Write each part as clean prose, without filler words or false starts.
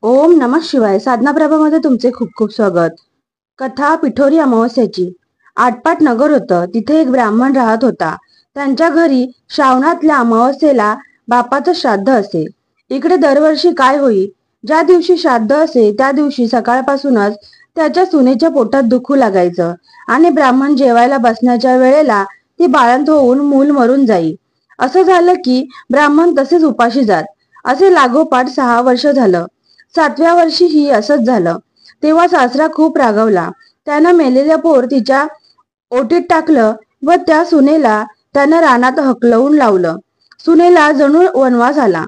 ओम नमः शिवाय. साधना प्रभामध्ये तुमचे खूप खूप स्वागत. कथा पिठोरी अमावस्याची. आटपाट नगर होतं. तिथे एक ब्राह्मण राहत होता. त्यांच्या घरी श्रावणातल्या अमावस्येला बापाचं श्राद्ध असे. इकडे दरवर्षी काय होई, ज्या दिवशी श्राद्ध असे त्या दिवशी सकाळपासूनच त्याच्या सुनेच्या पोटात दुखू लागायचं आणि ब्राह्मण जेवायला बसण्याच्या वेळेला ती बाळंत होऊन मूल मरून जाई. असं झालं की ब्राह्मण तसेच उपाशी जात. असे लागोपाठ 6 वर्ष झालं. 7व्या वर्षीही असंच झालं. तेव्हा सासरा खूप रागावला. त्यानं मेलेलं पोर तिच्या ओटीत टाकलं व त्या सुनेला त्यानं रानात हकलवून लावलं. सुनेला जणू वनवास आला.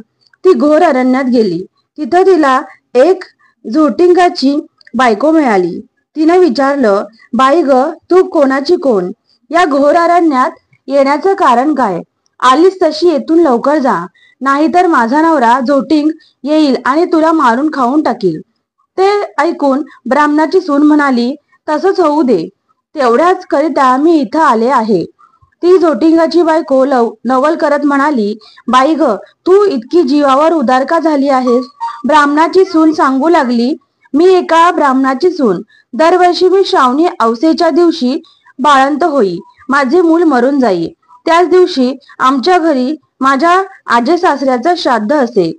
ती घोर अरण्यात गेली. तिथं तिला एक झोटिंगाची बायको मिळाली. तिनं विचारलं, बाई ग, तू कोणाची कोण? या घोर अरण्यात येण्याचं कारण काय? आलीस तशी येथून लवकर जा, नाहीतर माझा नवरा झोटिंग येईल आणि तुला मारून खाऊन टाकील. ते ऐकून ब्राह्मणाची सून म्हणाली, तसंच होऊ दे. तेवढ्याच करिता मी इथं आले आहे. ती झोटिंगाची बायको नवल करत म्हणाली, बाई ग, तू इतकी जीवावर उदार का झाली आहेस? ब्राह्मणाची सून सांगू लागली, मी एका ब्राह्मणाची सून. दरवर्षी मी श्रावणी अवसेच्या दिवशी बाळंत होई. माझे मूल मरून जाई. त्याच दिवशी आमच्या घरी माझ्या आजे सासऱ्याचं श्राद्ध असे.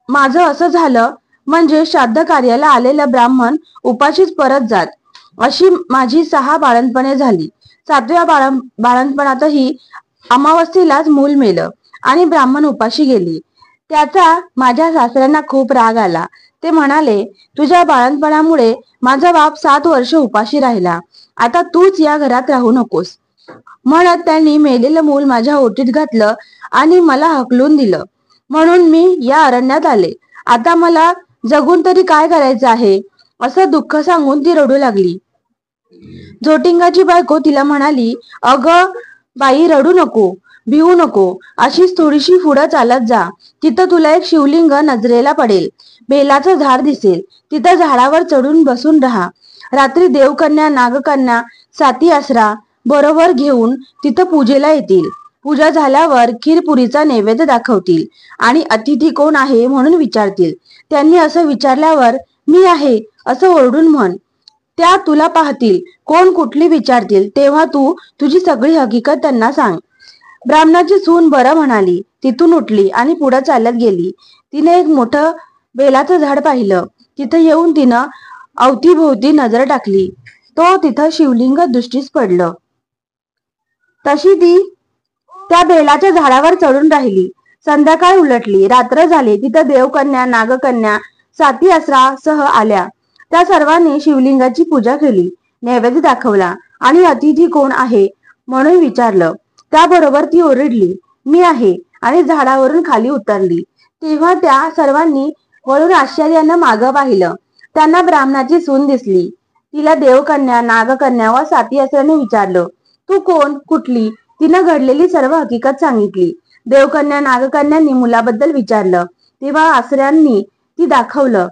माझं असं झालं म्हणजे श्राद्ध कार्याला आलेलं ब्राह्मण उपाशीच परत जात. अशी माझी 6 बाळंतपणे झाली. 7व्या बाळंतपणातही अमावस्येलाच मूल मेलं आणि ब्राह्मण उपाशी गेली. त्याचा माझ्या सासऱ्यांना खूप राग आला. ते म्हणाले, तुझ्या बाळंतपणामुळे माझा बाप 7 वर्ष उपाशी राहिला. आता तूच या घरात राहू नकोस. म्हणत त्यांनी मेलेलं मूल माझ्या ओटीत घातलं आणि मला हकलून दिलं. म्हणून मी या अरण्यात आले. आता मला जगून तरी काय करायचं आहे? असं दुःख सांगून ती रडू लागली. झोटिंगाची बायको तिला म्हणाली, अगं बाई, रडू नको, भिवू नको. अशीच थोडीशी पुढं चालत जा. तिथं तुला एक शिवलिंग नजरेला पडेल. बेलाचं झाड दिसेल. तिथं झाडावर चढून बसून राहा. रात्री देवकन्या, नागकन्या, साती आसरा बरोबर घेऊन तिथं पूजेला येतील. पूजा झाल्यावर खीरपुरीचा नैवेद्य दाखवतील आणि अतिथी कोण आहे म्हणून विचारतील. त्यांनी असं विचारल्यावर मी आहे असं ओरडून म्हण. त्या तुला पाहतील. कोण कुठली विचारतील तेव्हा तू तुझी सगळी हकीकत त्यांना सांग. ब्राह्मणाची सून बरं म्हणाली. तिथून उठली आणि पुढे चालत गेली. तिने एक मोठं बेलाचं झाड पाहिलं. तिथं येऊन तिनं अवतीभोवती नजर टाकली. तो तिथं शिवलिंग दृष्टीस पडलं. तशी ती त्या बेलाच्या झाडावर चढून राहिली. संध्याकाळ उलटली. रात्र झाली. तिथं देवकन्या, नागकन्या, साती आसरा सह आल्या. त्या सर्वांनी शिवलिंगाची पूजा केली, नैवेद्य दाखवला आणि अतिथी कोण आहे म्हणून विचारलं. त्याबरोबर ती ओरडली, मी आहे, आणि झाडावरून खाली उतरली. तेव्हा त्या सर्वांनी वळून आश्चर्यानं मागं पाहिलं. त्यांना ब्राह्मणाची सून दिसली. तिला देवकन्या, नागकन्या व साती आसराने विचारलं, तू कोण, कुठली? तिनं घडलेली सर्व हकीकत सांगितली. देवकन्या, नागकन्यांनी मुलाबद्दल विचारलं. तेव्हा आसऱ्यांनी ती दाखवलं.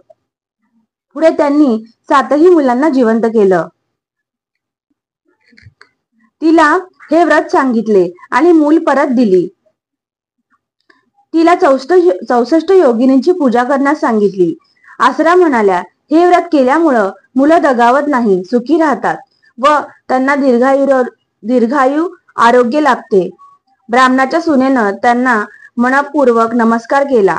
पुढे त्यांनी 7ही मुलांना जिवंत केलं. तिला हे व्रत सांगितले आणि मूल परत दिली. तिला 64 योगिनींची पूजा करण्यास सांगितली. आसरा म्हणाल्या, हे व्रत केल्यामुळं मुलं दगावत नाही, सुखी राहतात व त्यांना दीर्घायू आरोग्य लाभते. ब्राह्मणाच्या सुनेनं त्यांना मनपूर्वक नमस्कार केला.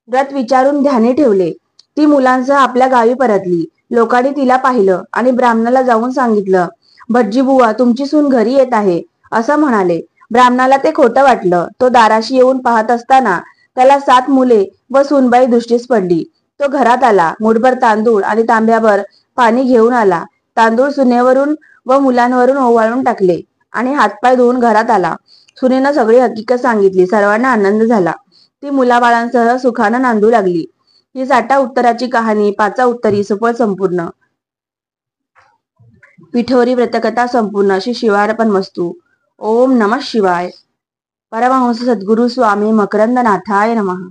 व्रत विचारून ध्यानी ठेवले. ती मुलांसह आपल्या गावी परतली. लोकांनी तिला पाहिलं आणि ब्राह्मणाला जाऊन सांगितलं, भटजी बुवा, तुमची सून घरी येत आहे असं म्हणाले. ब्राह्मणाला ते खोटं वाटलं. तो दाराशी येऊन पाहत असताना त्याला 7 मुले व सूनबाई दृष्टीस पडली. तो घरात आला. मुठभर तांदूळ आणि तांब्याभर पाणी घेऊन आला. तांदूळ सुनेवरून व मुलांवरून ओवाळून टाकले आणि हातपाय धुवून घरात आला. सुनेनं सगळी हकीकत सांगितली. सर्वांना आनंद झाला. ती मुलाबाळांसह सुखानं नांदू लागली. ही 60 उत्तराची कहाणी 5 उत्तरी सफळ संपूर्ण. पिठोरी व्रतकथा संपूर्ण. अशी शिवार्पणमस्तु. ओम नमः शिवाय. परमहंस सद्गुरु स्वामी मकरंदनाथाय नमः.